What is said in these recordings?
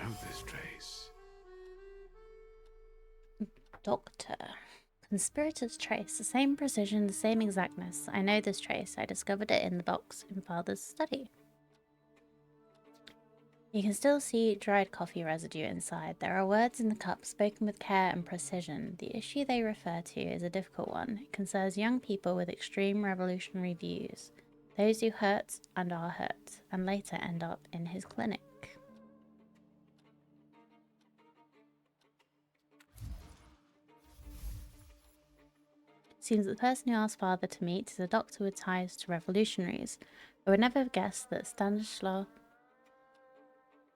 know this trace. Doctor. Conspirator's trace. The same precision, the same exactness. I know this trace. I discovered it in the box in Father's study. You can still see dried coffee residue inside. There are words in the cup spoken with care and precision. The issue they refer to is a difficult one. It concerns young people with extreme revolutionary views. Those who hurt and are hurt, and later end up in his clinic. Seems that the person who asked Father to meet is a doctor with ties to revolutionaries. I would never have guessed that Stanislaw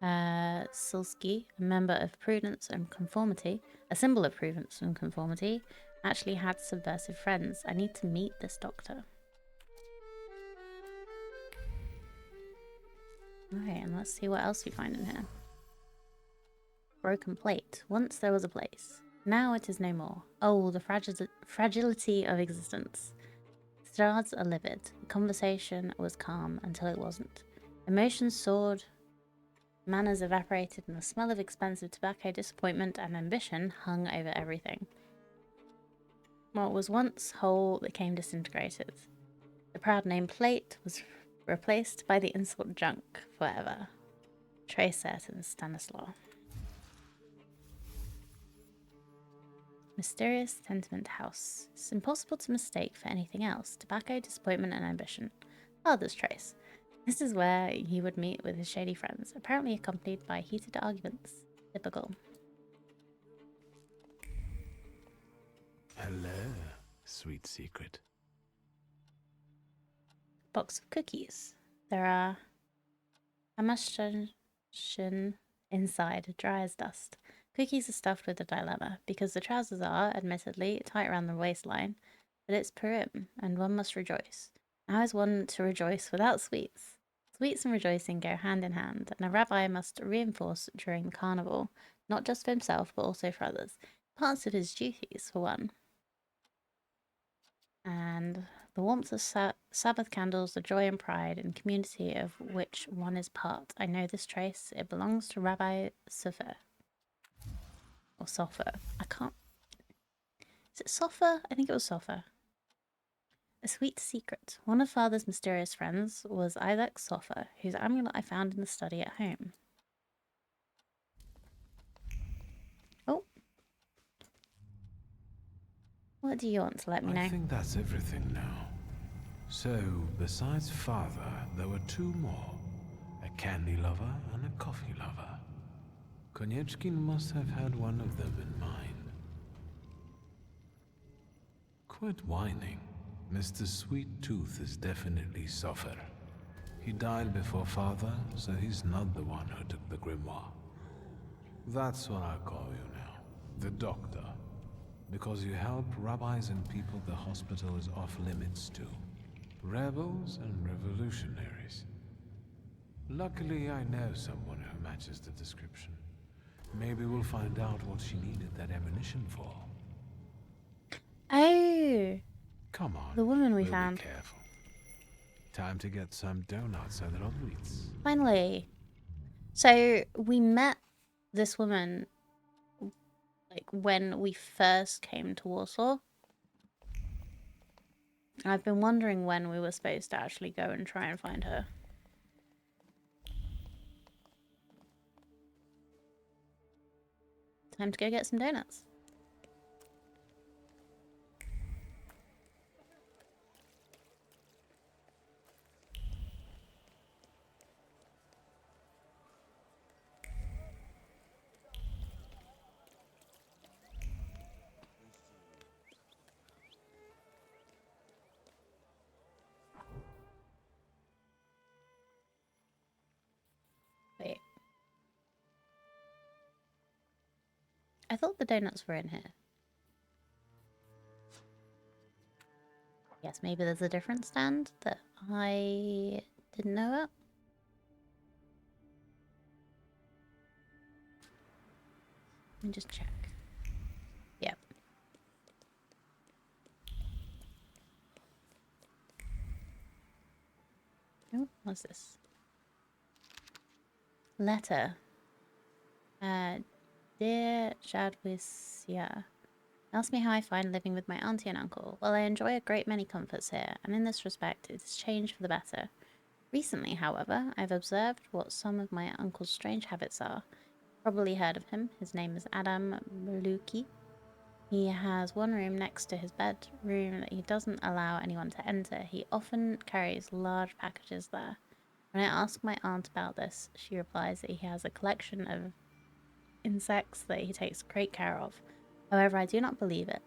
Sulski, a member of Prudence and Conformity, a symbol of Prudence and Conformity, actually had subversive friends. I need to meet this doctor. Okay, and let's see what else we find in here. Broken plate. Once there was a place. Now it is no more. Oh, the fragility of existence. Stars are livid. The conversation was calm until it wasn't. Emotions soared, manners evaporated, and the smell of expensive tobacco, disappointment, and ambition hung over everything. What was once whole became disintegrated. The proud nameplate was replaced by the insult junk forever. Trace certain Stanislaw. Mysterious tenement house. It's impossible to mistake for anything else. Tobacco, disappointment, and ambition. Father's trace. This is where he would meet with his shady friends, apparently accompanied by heated arguments. Typical. Hello, sweet secret. Box of cookies. There are amashashin inside, dry as dust. Cookies are stuffed with a dilemma, because the trousers are, admittedly, tight around the waistline, but it's Purim, and one must rejoice. How is one to rejoice without sweets? Sweets and rejoicing go hand in hand, and a rabbi must reinforce during the carnival, not just for himself, but also for others. Parts of his duties, for one. And the warmth of Sabbath candles, the joy and pride and community of which one is part. I know this trace. It belongs to Rabbi Sofer. Or Sofer. I can't... Is it Sofer? I think it was Sofer. A sweet secret. One of Father's mysterious friends was Isaac Sofer, whose amulet I found in the study at home. Oh. What do you want to let me know? I think that's everything now. So, besides Father, there were two more. A candy lover and a coffee lover. Konieczkin must have had one of them in mind. Quit whining. Mr. Sweet Tooth is definitely Sofer. He died before Father, so he's not the one who took the grimoire. That's what I call you now. The Doctor. Because you help rabbis and people the hospital is off limits to. Rebels and revolutionaries. Luckily, I know someone who matches the description. Maybe we'll find out what she needed that ammunition for. Oh! Come on. The woman we we'll found. Be careful. Time to get some donuts at Rodwitz. Finally. So, we met this woman like when we first came to Warsaw. I've been wondering when we were supposed to actually go and try and find her. Time to go get some donuts. Wait. I thought the donuts were in here. Yes, maybe there's a different stand that I didn't know about. Let me just check. Yep. Oh, what's this? Letter. Dear Jadwisia, ask me how I find living with my auntie and uncle. Well, I enjoy a great many comforts here, and in this respect, it has changed for the better. Recently, however, I've observed what some of my uncle's strange habits are. Probably heard of him. His name is Adam Maluki. He has one room next to his bedroom that he doesn't allow anyone to enter. He often carries large packages there. When I ask my aunt about this, she replies that he has a collection of insects that he takes great care of. However, I do not believe it.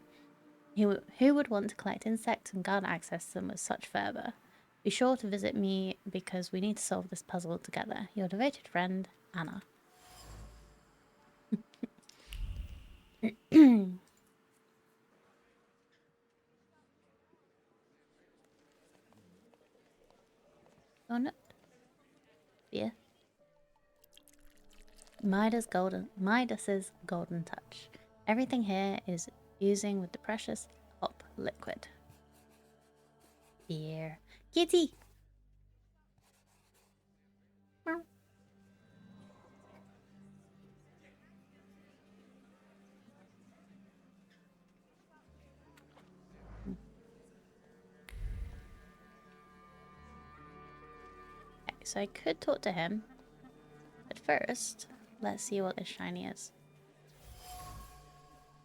Who would want to collect insects and guard access to them with such fervour? Be sure to visit me because we need to solve this puzzle together. Your devoted friend, Anna. Donut? Yeah. Midas's golden touch. Everything here is oozing with the precious hop liquid. Beer. Kitty! Meow. Okay, so I could talk to him. But first, let's see what this shiny is.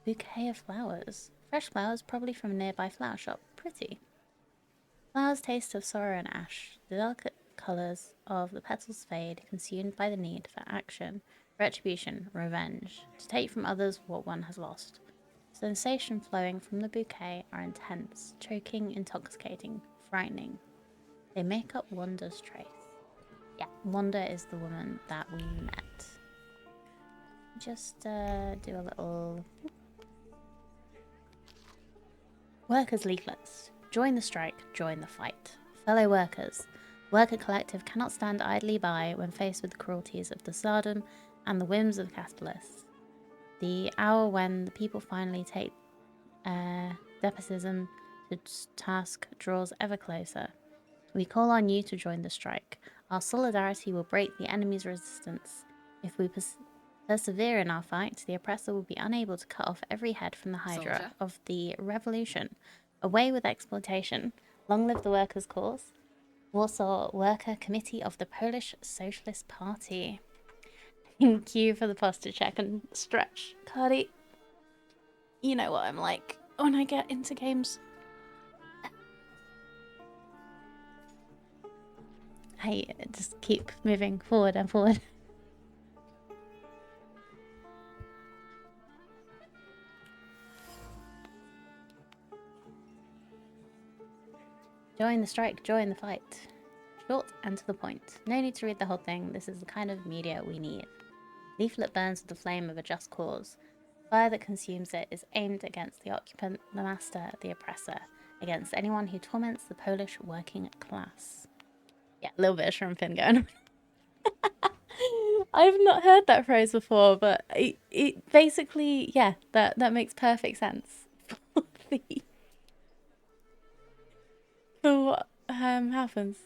Bouquet of flowers. Fresh flowers, probably from a nearby flower shop. Pretty. Flowers taste of sorrow and ash. The delicate colours of the petals fade, consumed by the need for action, retribution, revenge, to take from others what one has lost. Sensation flowing from the bouquet are intense, choking, intoxicating, frightening. They make up Wanda's trace. Yeah, Wanda is the woman that we met. Just do a little workers' leaflets. Join the strike, join the fight. Fellow workers, Worker Collective cannot stand idly by when faced with the cruelties of the Tsardom and the whims of capitalists. The hour when the people finally take despotism to task draws ever closer. We call on you to join the strike. Our solidarity will break the enemy's resistance. If we persevere in our fight, the oppressor will be unable to cut off every head from the hydra Soldier. of the revolution. Away with exploitation. Long live the workers' cause. Warsaw Worker Committee of the Polish Socialist Party. Thank you for the posture check and stretch. Cardi, you know what I'm like when I get into games. I just keep moving forward and forward. Join the strike, join the fight. Short and to the point. No need to read the whole thing. This is the kind of media we need. Leaflet burns with the flame of a just cause. Fire that consumes it is aimed against the occupant, the master, the oppressor, against anyone who torments the Polish working class. Yeah, a little bit of shrimping going on. I've not heard that phrase before, but it basically, yeah, that makes perfect sense for what happens.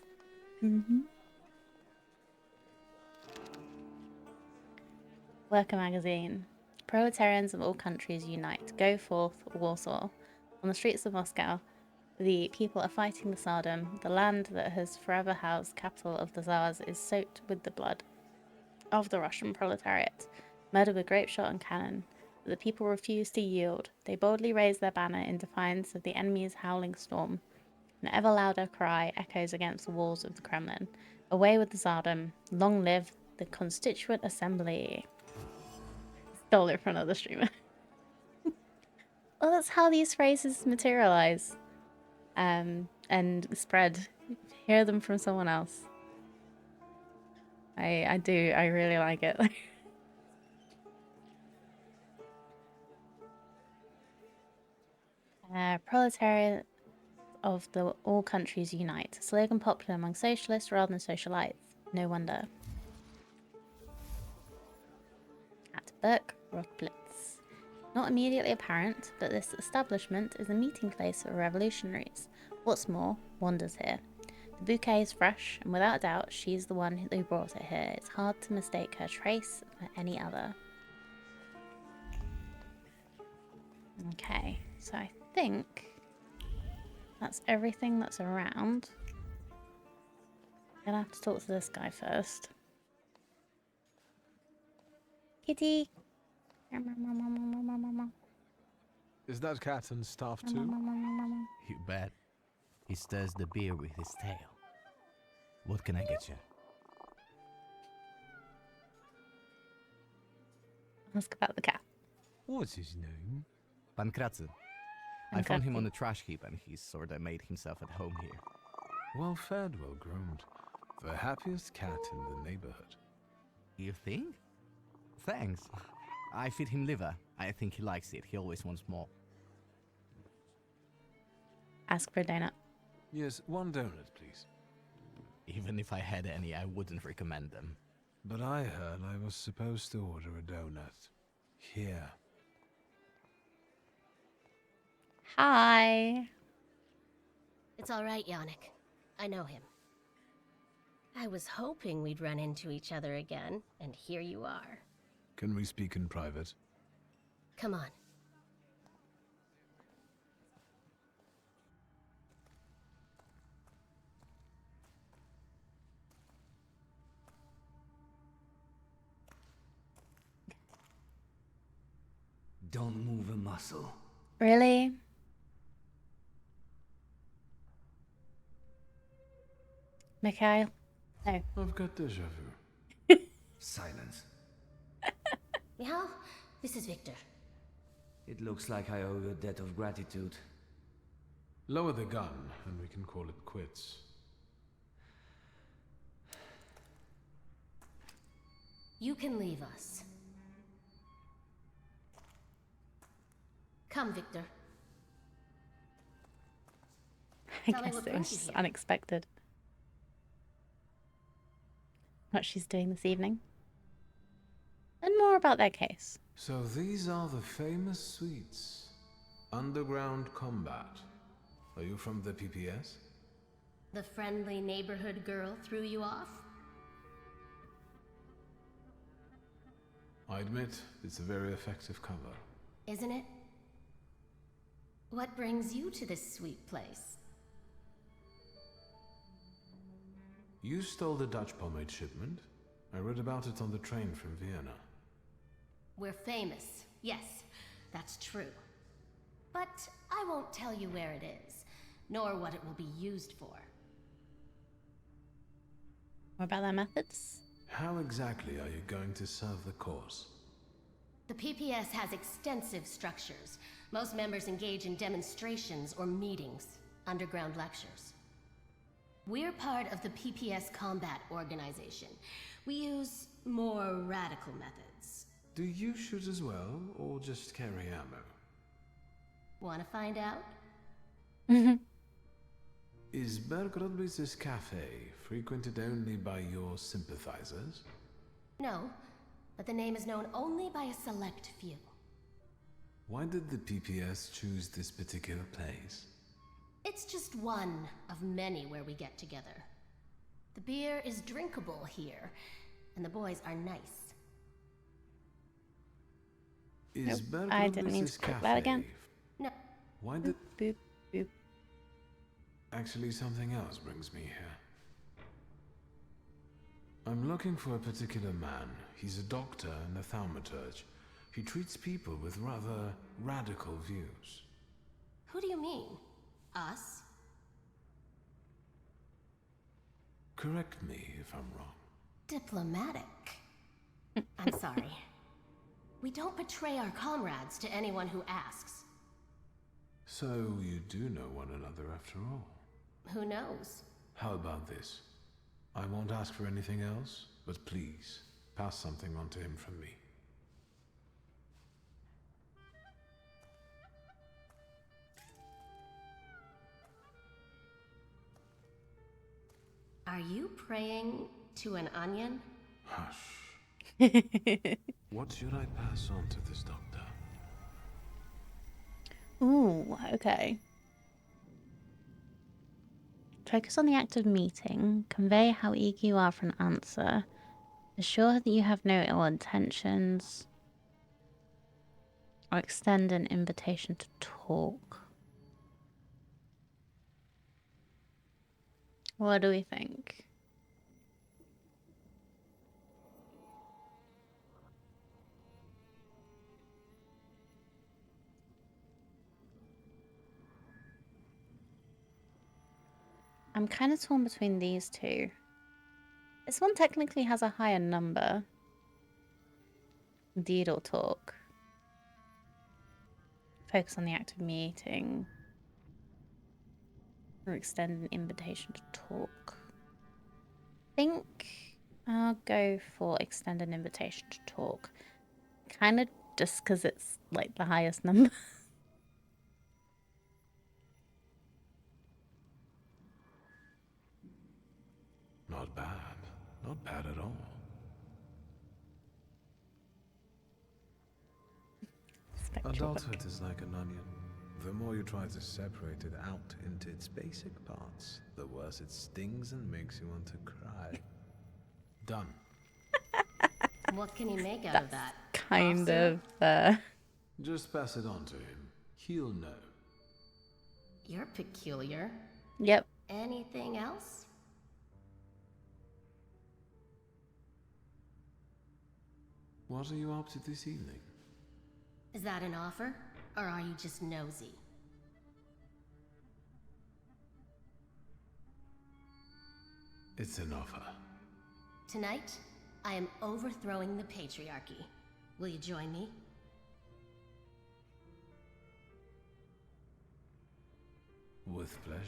Worker magazine. Proletarians of all countries unite. Go forth, Warsaw. On the streets of Moscow, the people are fighting the Tsardom. The land that has forever housed capital of the Tsars is soaked with the blood of the Russian proletariat, murdered with grapeshot and cannon. But the people refuse to yield. They boldly raise their banner in defiance of the enemy's howling storm. An ever louder cry echoes against the walls of the Kremlin. Away with the Tsardom. Long live the Constituent Assembly. Stole it from another streamer. Well, that's how these phrases materialize and spread. Hear them from someone else. I really like it. Proletariat of the all countries unite. Slogan popular among socialists rather than socialites. No wonder. At Burke Rotblitz. Not immediately apparent, but this establishment is a meeting place for revolutionaries. What's more, Wanda's here. The bouquet is fresh, and without doubt, she's the one who brought it here. It's hard to mistake her trace for any other. Okay, so I think that's everything that's around. Gonna have to talk to this guy first. Kitty! Is that cat and stuff too? You bet. He stirs the beer with his tail. What can I get you? Ask about the cat. What's his name? Pankratzy. I found him on the trash heap and he's sorta made himself at home here. Well fed, well groomed. The happiest cat in the neighborhood. You think? Thanks. I feed him liver. I think he likes it. He always wants more. Ask for a donut. Yes, one donut, please. Even if I had any, I wouldn't recommend them. But I heard I was supposed to order a donut. Here. Hi! It's all right, Yannick. I know him. I was hoping we'd run into each other again, and here you are. Can we speak in private? Come on. Don't move a muscle. Really? Mikhail? No. I've got deja vu. Silence. Michal, this is Victor. It looks like I owe you a debt of gratitude. Lower the gun, and we can call it quits. You can leave us. Come, Victor. I Tell me guess what it brings you was here. unexpected. What she's doing this evening. And more about their case. So these are the famous suites. Underground combat. Are you from the PPS? The friendly neighborhood girl threw you off? I admit, it's a very effective cover. Isn't it? What brings you to this sweet place? You stole the Dutch pomade shipment. I read about it on the train from Vienna. We're famous. Yes, that's true. But I won't tell you where it is, nor what it will be used for. More about their methods? How exactly are you going to serve the cause? The PPS has extensive structures. Most members engage in demonstrations or meetings, underground lectures. We're part of the PPS Combat Organization. We use more radical methods. Do you shoot as well, or just carry ammo? Want to find out? Is Bergrodby's cafe frequented only by your sympathizers? No, but the name is known only by a select few. Why did the PPS choose this particular place? It's just one of many where we get together. The beer is drinkable here, and the boys are nice. Is Nope, I didn't mean Bergrodby's to click cafe... that again. No, Why did... Boop, boop. Actually, something else brings me here. I'm looking for a particular man. He's a doctor and a thaumaturge. He treats people with rather radical views. who do you mean? Us? Correct me if I'm wrong. Diplomatic. I'm sorry. We don't betray our comrades to anyone who asks. So you do know one another after all. Who knows? How about this? I won't ask for anything else, but please, pass something on to him from me. Are you praying to an onion? Hush. What should I pass on to this doctor? Ooh, okay. Focus on the act of meeting. Convey how eager you are for an answer. Assure that you have no ill intentions. Or extend an invitation to talk. What do we think? I'm kind of torn between these two. This one technically has a higher number. Deed or talk. Focus on the act of meeting. Or extend an invitation to talk. I think I'll go for extend an invitation to talk. Kind of just because it's like the highest number. Not bad. Not bad at all. Adulthood is like an onion. The more you try to separate it out into its basic parts, the worse it stings and makes you want to cry. Done. What can he make out of that? Kind Cough of. Just pass it on to him. He'll know. You're peculiar. Yep. Anything else? What are you up to this evening? Is that an offer? Or are you just nosy? It's an offer. Tonight, I am overthrowing the patriarchy. Will you join me? With pleasure.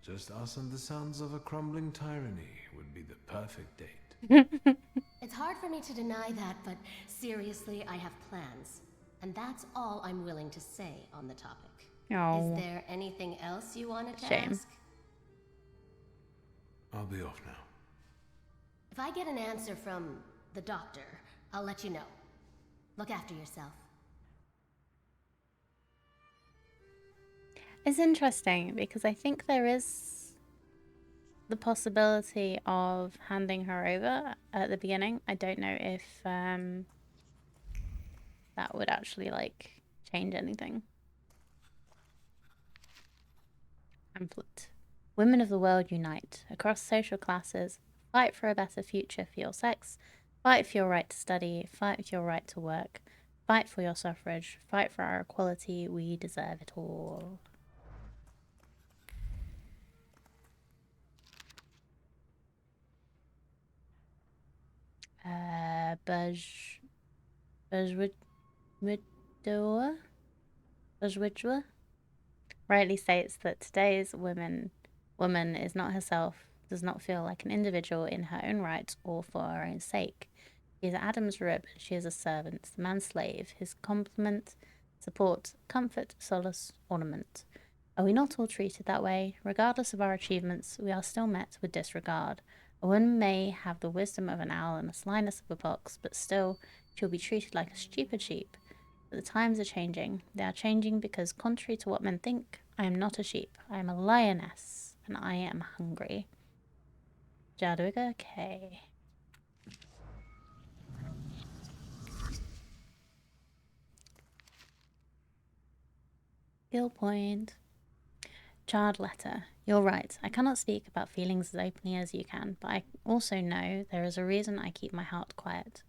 Just us and the sounds of a crumbling tyranny would be the perfect date. It's hard for me to deny that, but seriously, I have plans. And that's all I'm willing to say on the topic. Oh. Is there anything else you wanted to Shame. ask? I'll be off now. If I get an answer from the doctor, I'll let you know. Look after yourself. It's interesting because I think there is the possibility of handing her over at the beginning. I don't know if that would actually like change anything. Pamphlet. Women of the world unite across social classes. Fight for a better future for your sex. Fight for your right to study. Fight for your right to work. Fight for your suffrage. Fight for our equality. We deserve it all. Bajwidwa rightly states that today's woman is not herself, does not feel like an individual in her own right or for her own sake. She is Adam's rib, she is a servant, the man's slave, his complement, support, comfort, solace, ornament. Are we not all treated that way? Regardless of our achievements, we are still met with disregard. A woman may have the wisdom of an owl and the slyness of a fox, but still she will be treated like a stupid sheep. But the times are changing. They are changing because, contrary to what men think, I am not a sheep. I am a lioness, and I am hungry. Jadwiga K. Skill point. Child letter. You're right. I cannot speak about feelings as openly as you can, but I also know there is a reason I keep my heart quiet.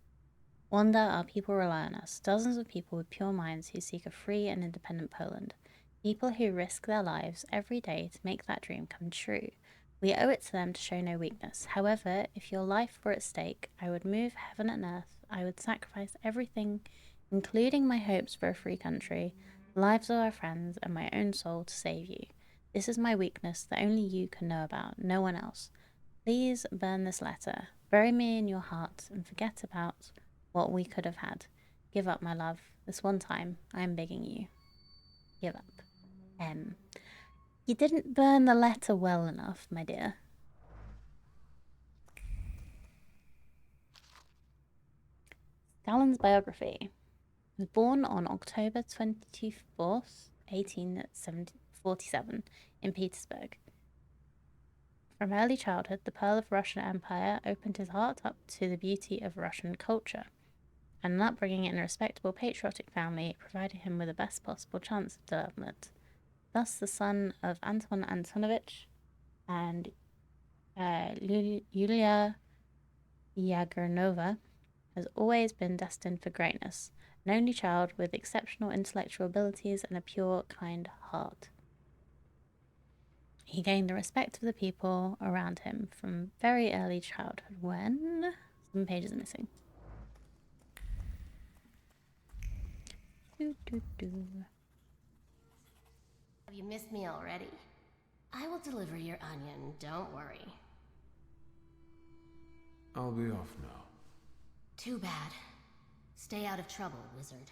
Wonder our people rely on us. Dozens of people with pure minds who seek a free and independent Poland. People who risk their lives every day to make that dream come true. We owe it to them to show no weakness. However, if your life were at stake, I would move heaven and earth. I would sacrifice everything, including my hopes for a free country, the lives of our friends, and my own soul to save you. This is my weakness that only you can know about, no one else. Please burn this letter. Bury me in your heart and forget about what we could have had. Give up, my love. This one time, I am begging you. Give up. You didn't burn the letter well enough, my dear. Stallin's biography. He was born on October 24th, 1847, in Petersburg. From early childhood, the pearl of Russian Empire opened his heart up to the beauty of Russian culture. and an upbringing in a respectable patriotic family provided him with the best possible chance of development. Thus, the son of Anton Antonovich and Yulia Yagernova has always been destined for greatness, an only child with exceptional intellectual abilities and a pure, kind heart. He gained the respect of the people around him from very early childhood. When? Some pages are missing. Have you missed me already? I will deliver your onion, don't worry. I'll be off now. Too bad. Stay out of trouble, wizard.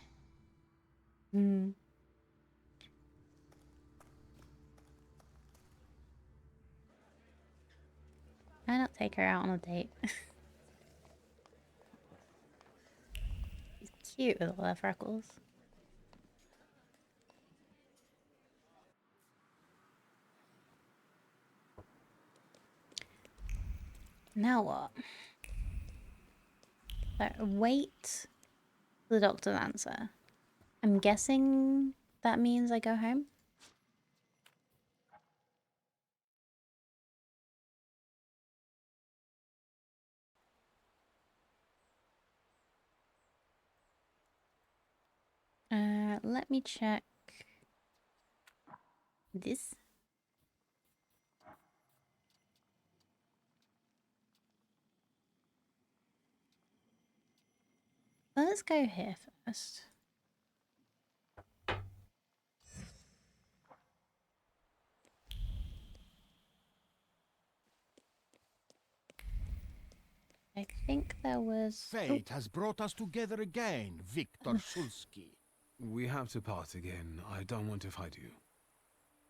Why not take her out on a date? She's cute with all her freckles. Now what? So wait for the doctor's answer. I'm guessing that means I go home. Let me check this. Let's go here first. I think there was... Fate has brought us together again, Viktor Shulsky. We have to part again. I don't want to fight you.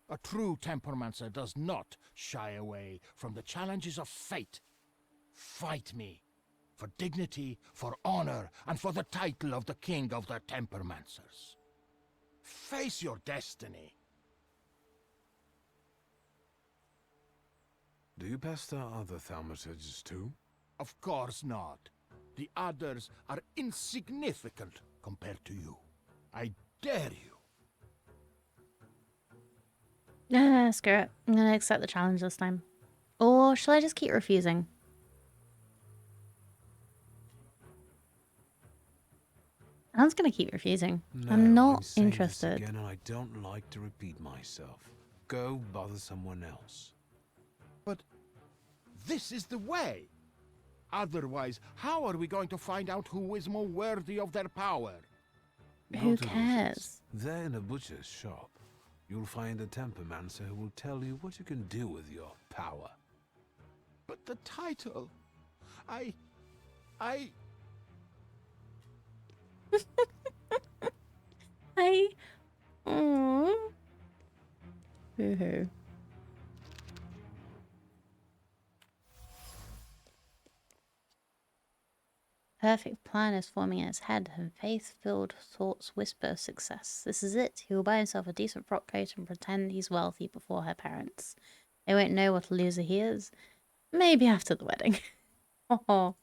A true Tempermancer does not shy away from the challenges of fate. Fight me. For dignity, for honor, and for the title of the King of the Tempermancers. Face your destiny. Do you pester other thaumaturges too? Of course not. The others are insignificant compared to you. I dare you. Screw it. I'm gonna accept the challenge this time. Or shall I just keep refusing? I'm just gonna keep refusing. No, I'm not saying this interested. again, and I don't like to repeat myself. Go bother someone else. But this is the way. Otherwise, how are we going to find out who is more worthy of their power? Who Go to cares? Lucius. There in a butcher's shop. You'll find a Tempermancer who will tell you what you can do with your power. But the title... I... Aww. Hoo-hoo. Perfect plan is forming in his head, and faith-filled thoughts whisper success. This is it. He will buy himself a decent frock coat and pretend he's wealthy before her parents. They won't know what a loser he is. Maybe after the wedding. Oh.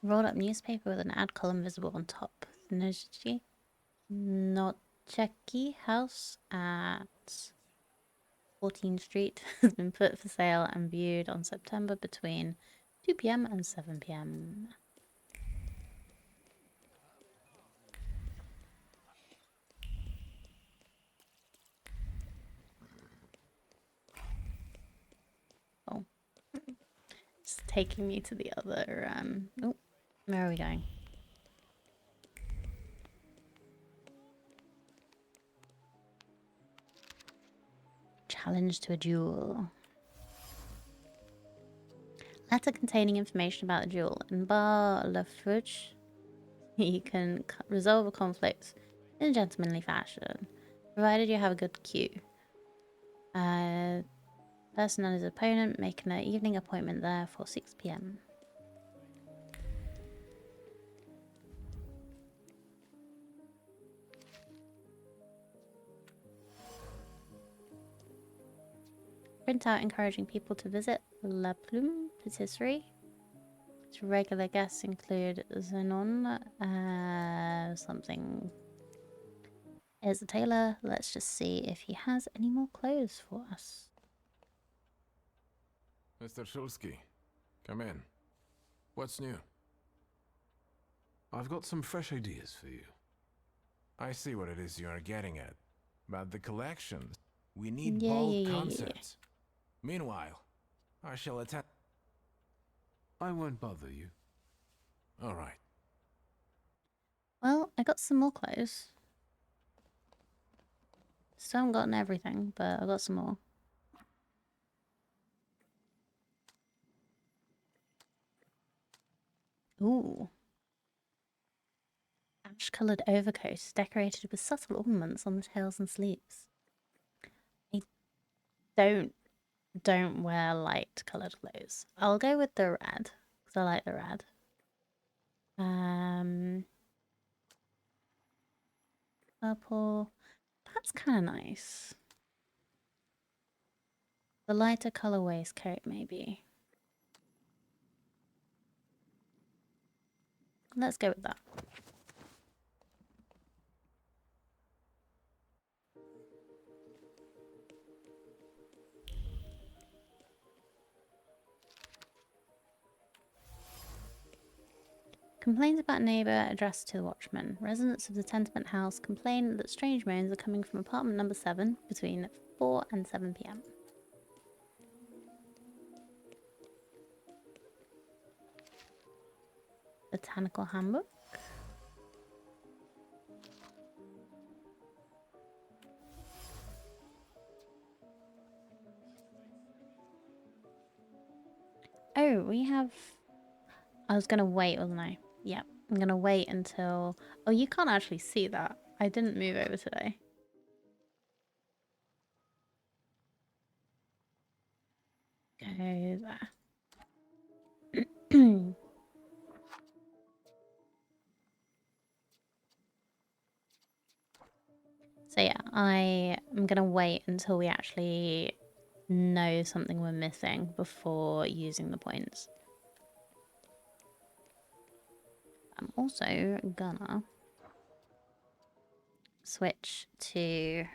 Rolled up newspaper with an ad column visible on top. Nojichi Nocheki house at 14th Street has been put for sale and viewed on September between 2 p.m. and 7 p.m. Oh. It's taking me to the other, oh, where are we going? Challenge to a duel. Letter containing information about the duel. In Bar La Fouche, you can resolve a conflict in a gentlemanly fashion. Provided you have a good queue. Person and his opponent making an evening appointment there for 6 p.m. Print out encouraging people to visit La Plume Patisserie. To regular guests include Zenon, something. Here's the tailor. Let's just see if he has any more clothes for us. Mr. Shulsky, come in. What's new? I've got some fresh ideas for you. I see what it is you are getting at. But the collections, we need Yeah, bold yeah, yeah, yeah, yeah. concepts. Meanwhile, I shall attend. I won't bother you. All right. Well, I got some more clothes. Still haven't gotten everything, but I got some more. Ooh. Ash-coloured overcoat decorated with subtle ornaments on the tails and sleeves. I don't wear light coloured clothes. I'll go with the red because I like the red. Purple. That's kind of nice. The lighter colour waistcoat, maybe. Let's go with that. Complaints about neighbour addressed to the watchman. Residents of the tenement house complain that strange moans are coming from apartment number 7 between 4 and 7 p.m. Botanical handbook. Oh, we have... I was gonna wait, wasn't I? Yep. I'm gonna wait until... Oh, you can't actually see that. I didn't move over today. Go there. So yeah, I am gonna wait until we actually know something we're missing before using the points. I'm also gonna switch to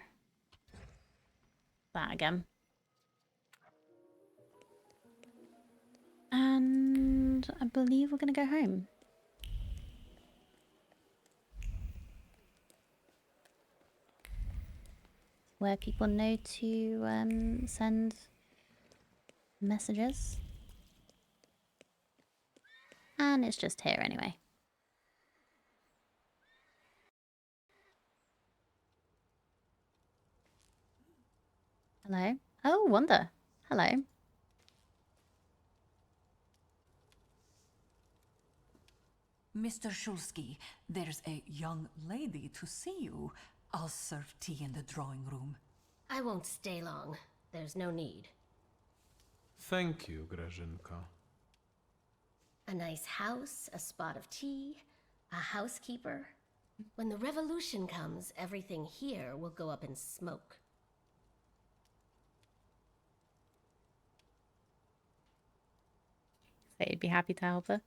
that again. And I believe we're gonna go home. Where people know to send messages. And it's just here anyway. Hello? Oh, Wanda. Hello. Mr. Shulsky, there's a young lady to see you. I'll serve tea in the drawing room. I won't stay long. There's no need. Thank you, Grażynka. A nice house, a spot of tea, a housekeeper. When the revolution comes, everything here will go up in smoke. So you'd be happy to help her?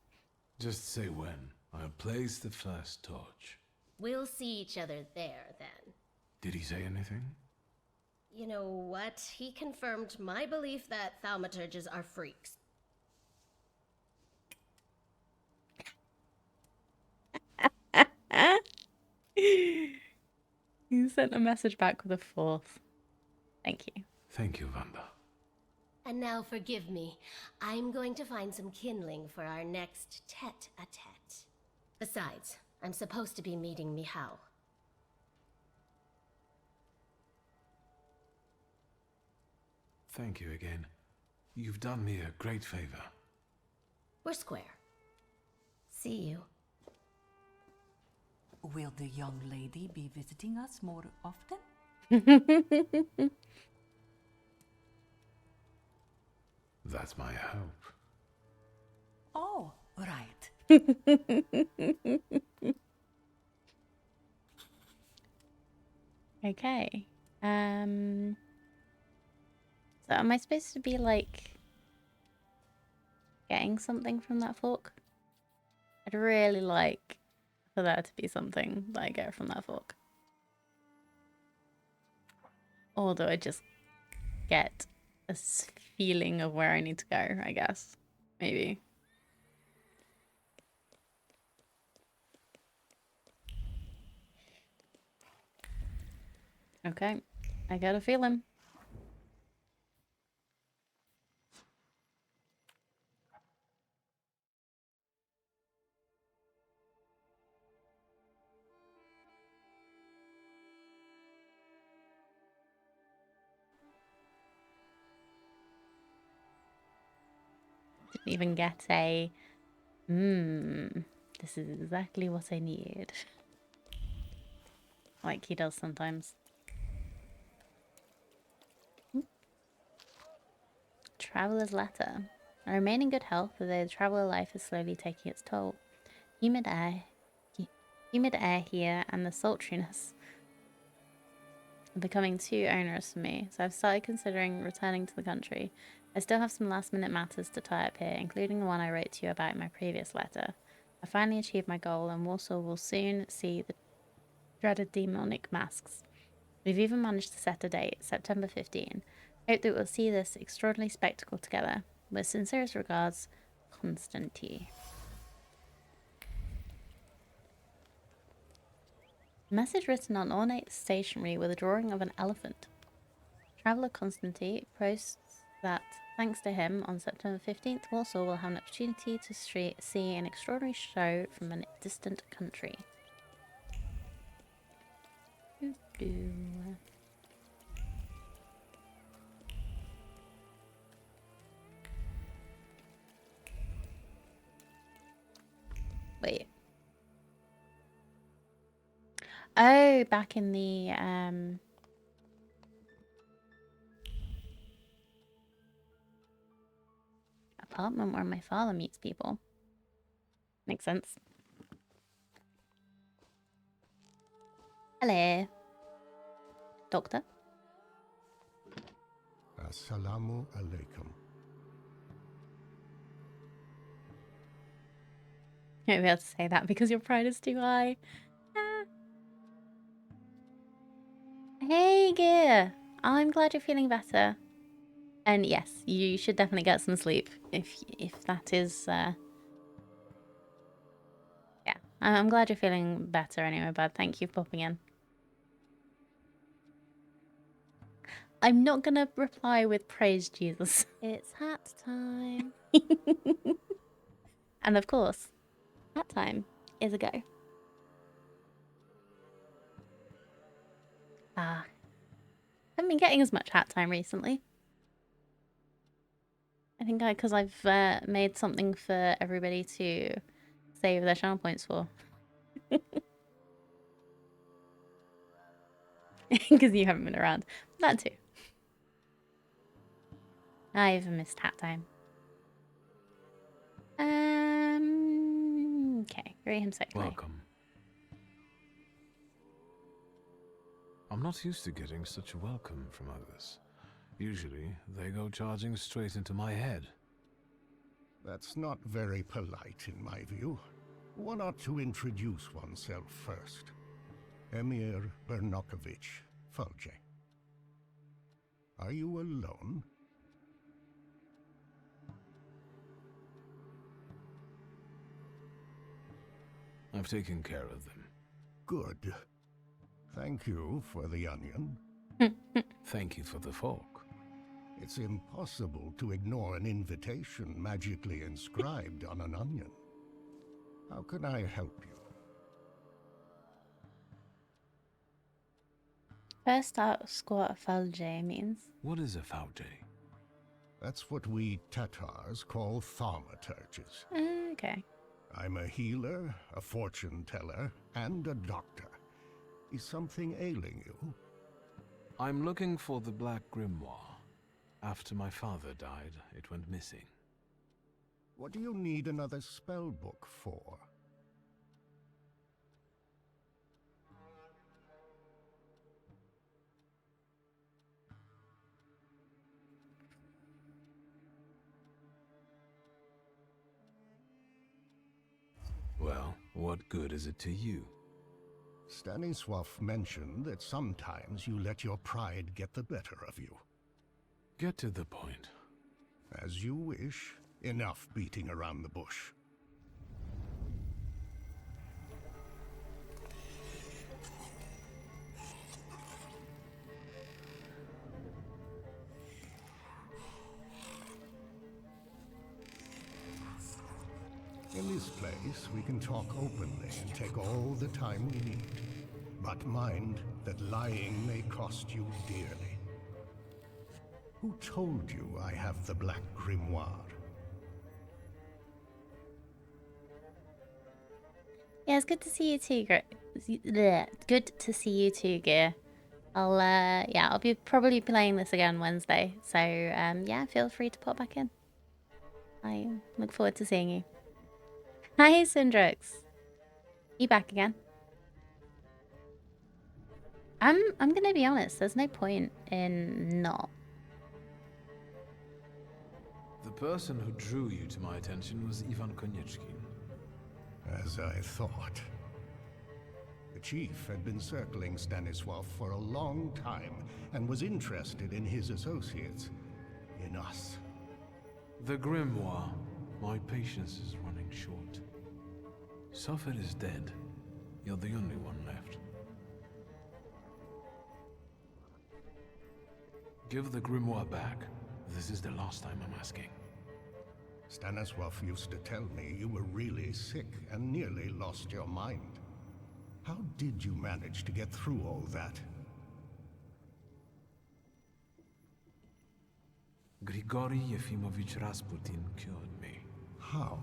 Just say when. I'll place the first torch. We'll see each other there, then. Did he say anything? You know what? He confirmed my belief that thaumaturges are freaks. You sent a message back with a 4th. Thank you. Thank you, Wanda. And now forgive me. I'm going to find some kindling for our next tete-a-tete. Besides, I'm supposed to be meeting Michał. Thank you again. You've done me a great favor. We're square. See you. Will the young lady be visiting us more often? That's my hope. Oh, right. Okay. So am I supposed to be like getting something from that fork? I'd really like for there to be something that I get from that fork. Or do I just get a feeling of where I need to go, I guess? Maybe. Okay. I got a feeling. Didn't even get a this is exactly what I need. Like he does sometimes. Traveler's letter. I remain in good health, although the traveler life is slowly taking its toll. Humid air, humid air here and the sultriness are becoming too onerous for me, so I've started considering returning to the country. I still have some last-minute matters to tie up here, including the one I wrote to you about in my previous letter. I finally achieved my goal, and Warsaw will soon see the dreaded demonic masks. We've even managed to set a date, September 15. Hope that we'll see this extraordinary spectacle together. With sincerest regards, Constantine. Message written on ornate stationery with a drawing of an elephant. Traveller Constantine posts that, thanks to him, on September 15th, Warsaw will have an opportunity to see an extraordinary show from a distant country. Wait. Oh, back in the apartment where my father meets people. Makes sense. Hello. Doctor? Assalamu alaikum. You won't be able to say that because your pride is too high. Ah. Hey, Gear. I'm glad you're feeling better. And yes, you should definitely get some sleep if that is yeah. I'm glad you're feeling better anyway, bud. Thank you for popping in. I'm not gonna reply with praise Jesus. It's hat time. And of course, hat time is a go. Ah. Haven't been getting as much hat time recently. I think because I've made something for everybody to save their channel points for. Because you haven't been around. That too. I've missed hat time. Okay, greet him safely. Welcome. I'm not used to getting such a welcome from others. Usually, they go charging straight into my head. That's not very polite in my view. One ought to introduce oneself first. Emir Bernakovich, Thaumaturge. Are you alone? I've taken care of them. Good. Thank you for the onion. Thank you for the fork. It's impossible to ignore an invitation magically inscribed on an onion. How can I help you? First out squat Falje means. What is a Thaumaturge? That's what we Tatars call thaumaturges. Okay. I'm a healer, a fortune teller, and a doctor. Is something ailing you? I'm looking for the Black Grimoire. After my father died, it went missing. What do you need another spell book for? Well, what good is it to you? Stanisław mentioned that sometimes you let your pride get the better of you. Get to the point. As you wish. Enough beating around the bush. In this place, we can talk openly and take all the time we need. But mind that lying may cost you dearly. Who told you I have the Black Grimoire? Yeah, it's good to see you too, Good to see you too, Gear. I'll be probably playing this again Wednesday. So, yeah, feel free to pop back in. I look forward to seeing you. Hi, Syndrix. You back again? I'm gonna be honest, there's no point in not. The person who drew you to my attention was Ivan Konieczkin. As I thought. The chief had been circling Stanisław for a long time and was interested in his associates. In us. The Grimoire. My patience is running short. Suffer is dead. You're the only one left. Give the Grimoire back. This is the last time I'm asking. Stanisław used to tell me you were really sick and nearly lost your mind. How did you manage to get through all that? Grigory Yefimovich Rasputin cured me. How?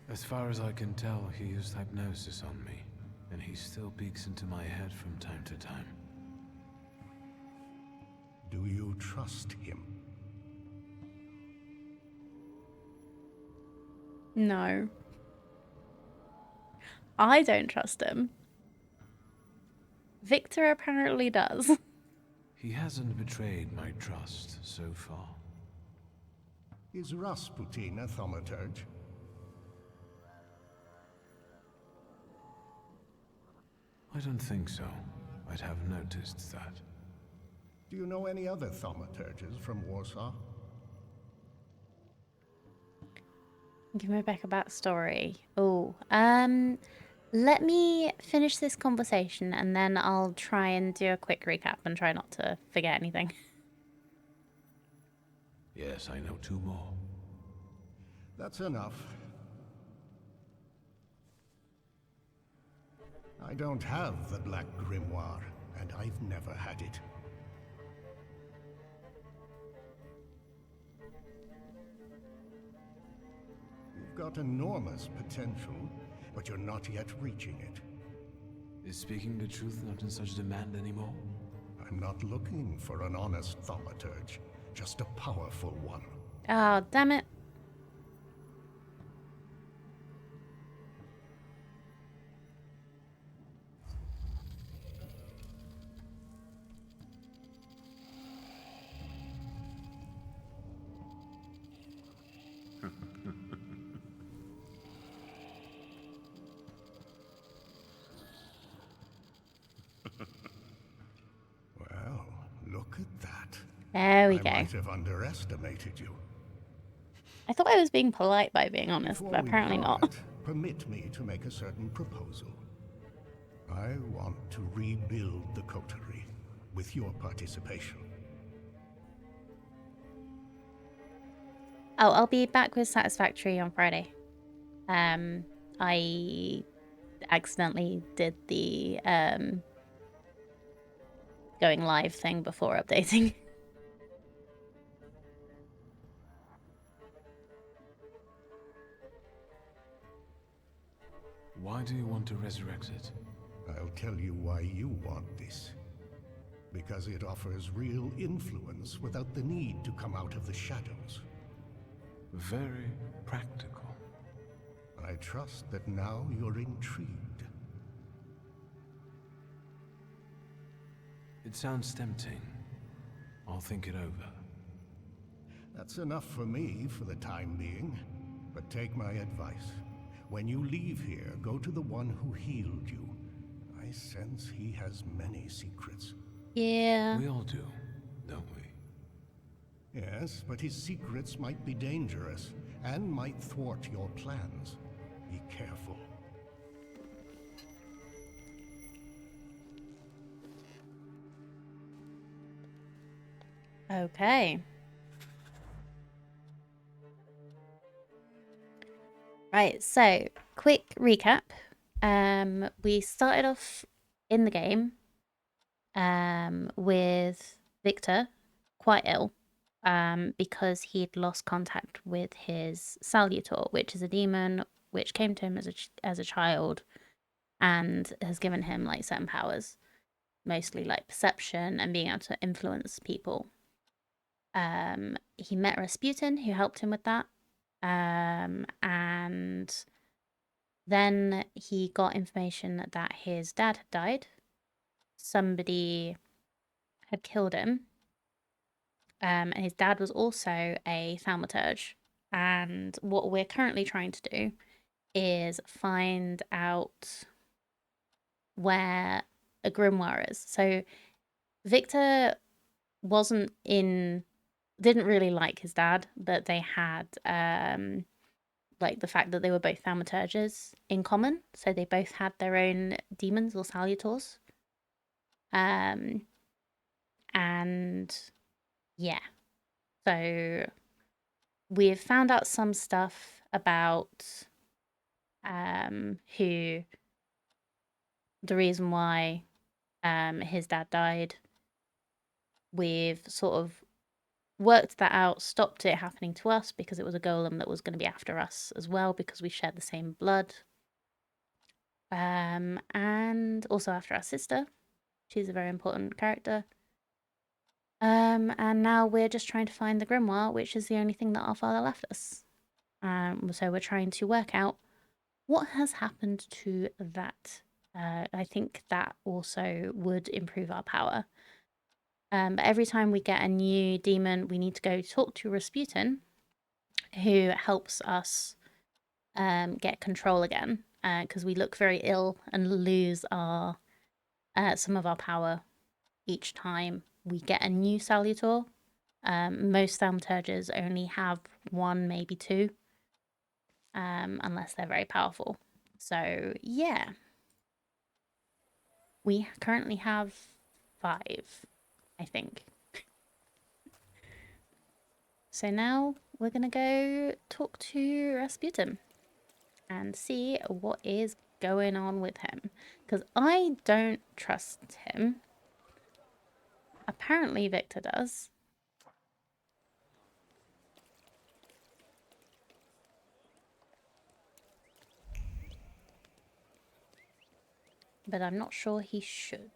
As far as I can tell, he used hypnosis on me, and he still peeks into my head from time to time. Do you trust him? No. I don't trust him. Victor apparently does. He hasn't betrayed my trust so far. Is Rasputin a thaumaturge? I don't think so. I'd have noticed that. Do you know any other thaumaturges from Warsaw? Give me back a backstory. Oh, let me finish this conversation and then I'll try and do a quick recap and try not to forget anything. Yes, I know 2 more. That's enough. I don't have the Black Grimoire, and I've never had it. You've got enormous potential, but you're not yet reaching it. Is speaking the truth not in such demand anymore? I'm not looking for an honest thaumaturge, just a powerful one. Oh, damn it. Well, look at that. There we I go. might have underestimated you. I thought I was being polite by being honest, Before but we apparently not. part, permit me to make a certain proposal. I want to rebuild the coterie with your participation. Oh, I'll be back with Satisfactory on Friday. I accidentally did the going live thing before updating. Why do you want to resurrect it? I'll tell you why you want this. Because it offers real influence without the need to come out of the shadows. Very practical. I trust that now you're intrigued. It sounds tempting. I'll think it over. That's enough for me for the time being. But take my advice. When you leave here, go to the one who healed you. I sense he has many secrets. Yeah. We all do, don't we? Yes, but his secrets might be dangerous and might thwart your plans. Be careful. Okay. Right, so quick recap. We started off in the game with Victor quite ill because he'd lost contact with his Salutor, which is a demon which came to him as a child and has given him like certain powers, mostly like perception and being able to influence people. He met Rasputin, who helped him with that. And then he got information that his dad had died. Somebody had killed him. And his dad was also a thaumaturge. And what we're currently trying to do is find out where a grimoire is. So Victor didn't really like his dad, but they had like the fact that they were both thaumaturges in common. So they both had their own demons or salutors. And yeah. So we've found out some stuff about who the reason why his dad died. We've sort of worked that out, stopped it happening to us because it was a golem that was going to be after us as well because we shared the same blood. And also after our sister. She's a very important character. And now we're just trying to find the grimoire, which is the only thing that our father left us. So we're trying to work out what has happened to that. I think that also would improve our power. But every time we get a new demon, we need to go talk to Rasputin, who helps us get control again, because we look very ill and lose our some of our power each time we get a new Salutor. Most thaumaturges only have one, maybe two, unless they're very powerful. So yeah, we currently have 5, I think. So now we're gonna go talk to Rasputin and see what is going on with him, because I don't trust him. Apparently Victor does. But I'm not sure he should.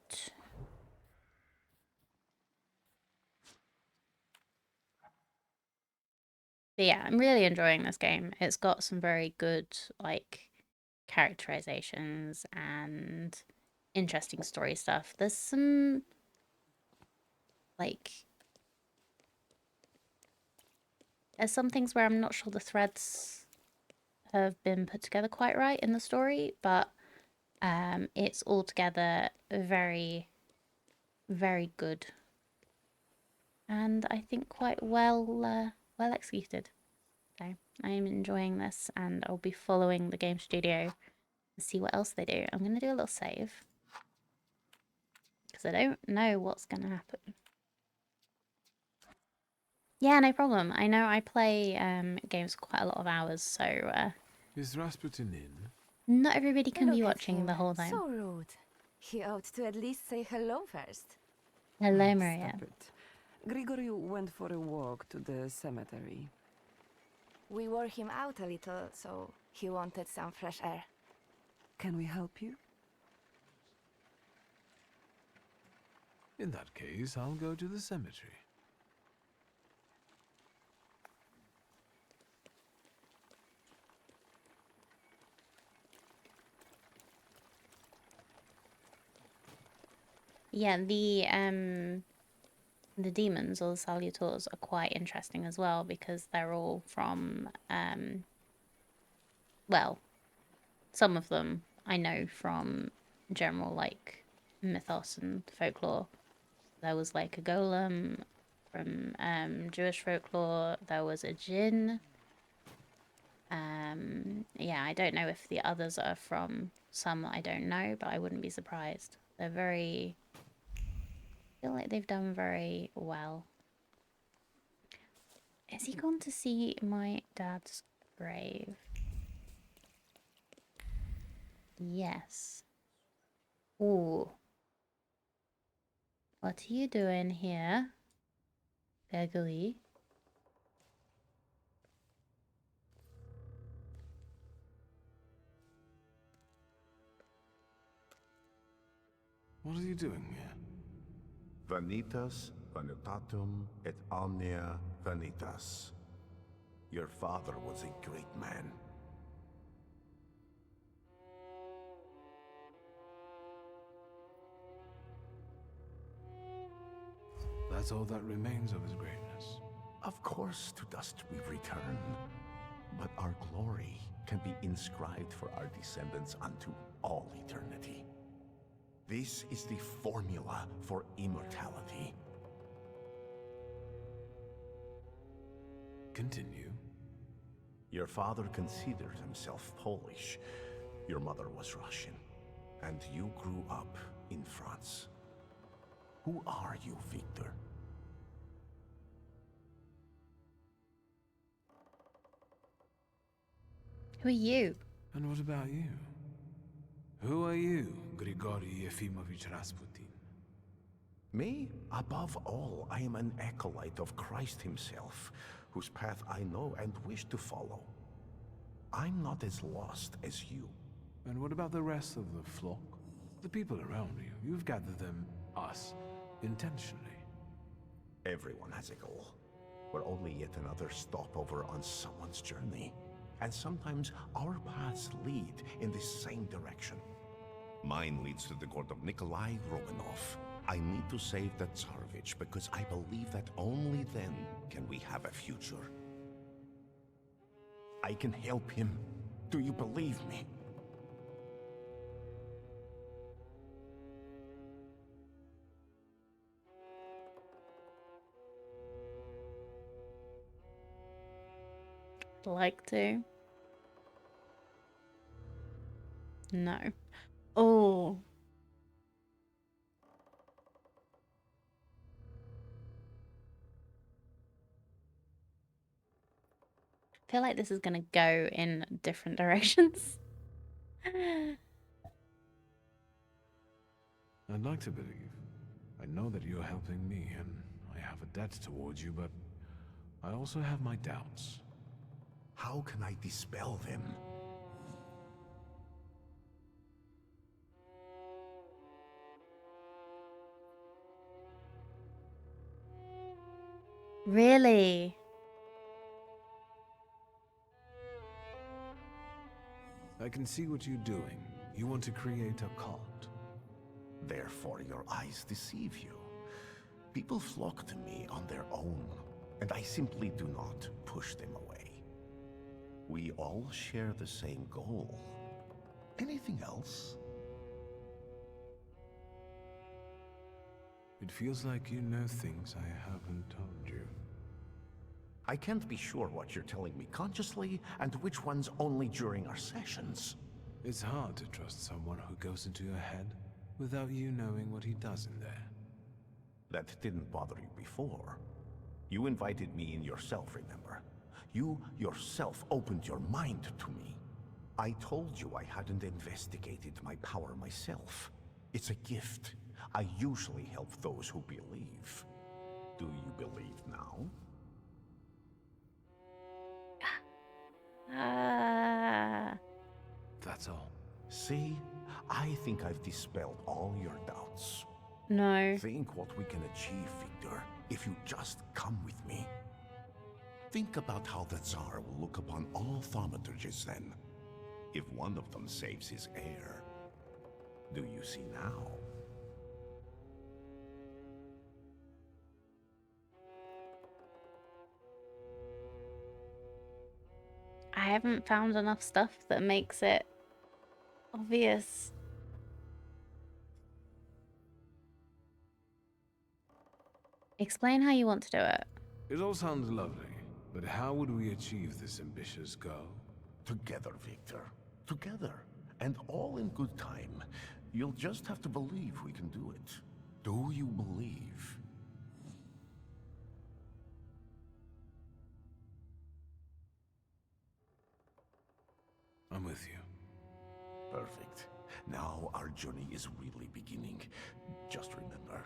But yeah, I'm really enjoying this game. It's got some very good, like, characterizations and interesting story stuff. There's some, like, there's some things where I'm not sure the threads have been put together quite right in the story, but it's altogether very, very good. And I think quite well executed. So I'm enjoying this, and I'll be following the game studio to see what else they do. I'm going to do a little save because I don't know what's going to happen. Yeah, no problem. I know I play games quite a lot of hours, so Is Rasputin in? not everybody can be Look at watching him. the whole time. So rude. He ought to at least say hello first. Hello, Maria. Stop it. Grigory went for a walk to the cemetery. We wore him out a little, so he wanted some fresh air. Can we help you? In that case, I'll go to the cemetery. Yeah, the demons or the salutors are quite interesting as well because they're all from well, some of them I know from general like mythos and folklore. There was like a golem from Jewish folklore. There was a jinn. Yeah, I don't know if the others are from some I don't know, but I wouldn't be surprised. They're very... I feel like they've done very well. Is he gone to see my dad's grave? Yes. Ooh. What are you doing here, Begley? What are you doing here? Vanitas, vanitatum, et omnia vanitas. Your father was a great man. That's all that remains of his greatness. Of course to dust we return, but our glory can be inscribed for our descendants unto all eternity. This is the formula for immortality. Continue. Your father considered himself Polish. Your mother was Russian. And you grew up in France. Who are you, Victor? Who are you? And what about you? Who are you, Grigory Yefimovich Rasputin? Me? Above all, I am an acolyte of Christ himself, whose path I know and wish to follow. I'm not as lost as you. And what about the rest of the flock? The people around you. You've gathered them, us, intentionally. Everyone has a goal. We're only yet another stopover on someone's journey. And sometimes our paths lead in the same direction. Mine leads to the court of Nikolai Romanov. I need to save the Tsarevich because I believe that only then can we have a future. I can help him. Do you believe me? Like to. No. Oh. I feel like this is gonna go in different directions. I'd like to believe. I know that you're helping me, and I have a debt towards you, but I also have my doubts. How can I dispel them? Really? I can see what you're doing. You want to create a cult. Therefore your eyes deceive you. People flock to me on their own, and I simply do not push them away. We all share the same goal. Anything else? It feels like you know things I haven't told you. I can't be sure what you're telling me consciously and which ones only during our sessions. It's hard to trust someone who goes into your head without you knowing what he does in there. That didn't bother you before. You invited me in yourself, remember? You yourself opened your mind to me. I told you I hadn't investigated my power myself. It's a gift. I usually help those who believe. Do you believe now? That's all. See? I think I've dispelled all your doubts. No. Think what we can achieve, Victor, if you just come with me. Think about how the Tsar will look upon all thaumaturges then. If one of them saves his heir. Do you see now? I haven't found enough stuff that makes it obvious. Explain how you want to do it. It all sounds lovely, but how would we achieve this ambitious goal? Together, Victor. Together. And all in good time. You'll just have to believe we can do it. Do you believe? I'm with you. Perfect. Now our journey is really beginning. Just remember,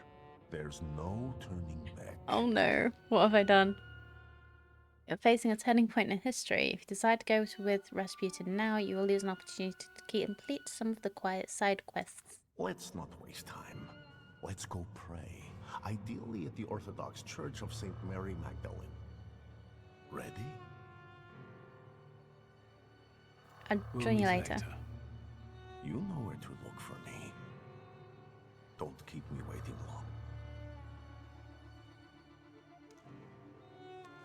there's no turning back. Oh no, what have I done? You're facing a turning point in history. If you decide to go with Rasputin now, you will lose an opportunity to complete some of the quiet side quests. Let's not waste time. Let's go pray. Ideally at the Orthodox Church of St. Mary Magdalene. Ready? I'll We'll join you meet later. You know where to look for me. Don't keep me waiting long.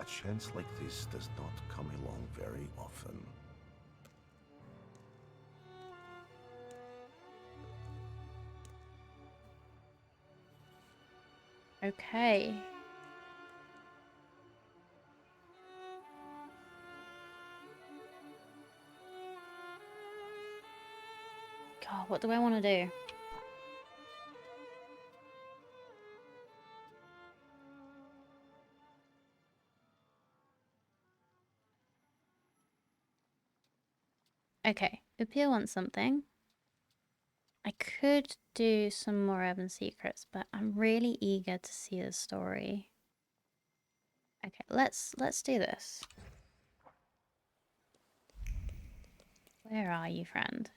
A chance like this does not come along very often. Okay. God, what do I want to do? Okay, Upir wants something. I could do some more urban secrets, but I'm really eager to see the story. Okay, let's do this. Where are you, friend?